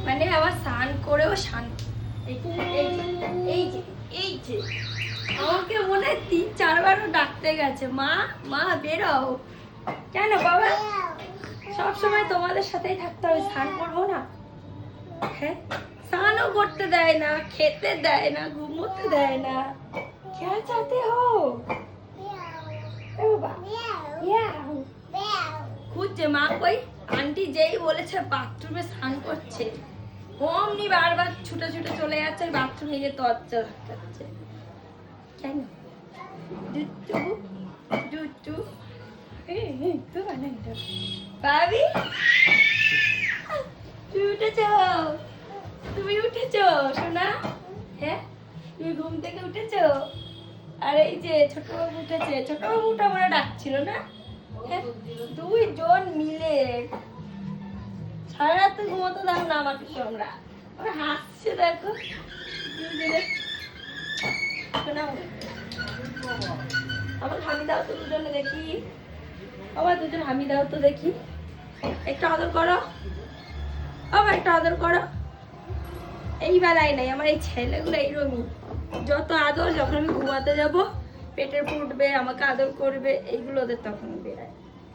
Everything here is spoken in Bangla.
মানে আবার স্নান করেও শান্তি। এই যে এই যে এই যে আমাকে মনে হয় 3-4বারও ডাকতে গেছে, মা মা বেরো। কেন বাবা? সবসময় তোমাদের সাথেই থাকতে হবে, স্নান করবো না? হ্যাঁ, স্নানও করতে দেয় না, খেতে দেয় না, ঘুমোতে দেয় না। क्या चाहते हो? খুঁজছে মা কই। আন্টি যেই বলেছে বাথরুমে স্নান করছে, অমনি বারবার ছুটে ছুটে চলে যাচ্ছে বাথরুমে গিয়ে দরজা ধাক্কাচ্ছে। কেন? দুটু দুটু ভাবি, তুমি উঠেছ? তুমি উঠেছ সোনা? হ্যাঁ, তুমি ঘুম থেকে উঠেছ? আর এই যে ছোট বাবু উঠেছে, ছোট বাবুটা আমরা ডাকছিল না? হ্যাঁ, 2 জন মিলে সারা রাত ঘুমোতে দাও না আমাকে তোমরা। ওরা হাসছে দেখো দুজনে। শোনা আমার হামি দাও তো দুজনে দেখি, আবার দুজন হামি দাও তো দেখি। একটু আদর করো, আবার একটু আদর করো। এই বেলায় নাই, আমার এই ছেলেগুলো এইরকমই। যত আদর, যখন আমি ঘুমাতে যাব পেটে ফুটবে, আমাকে আদর করবে, এইগুলো ওদের তখন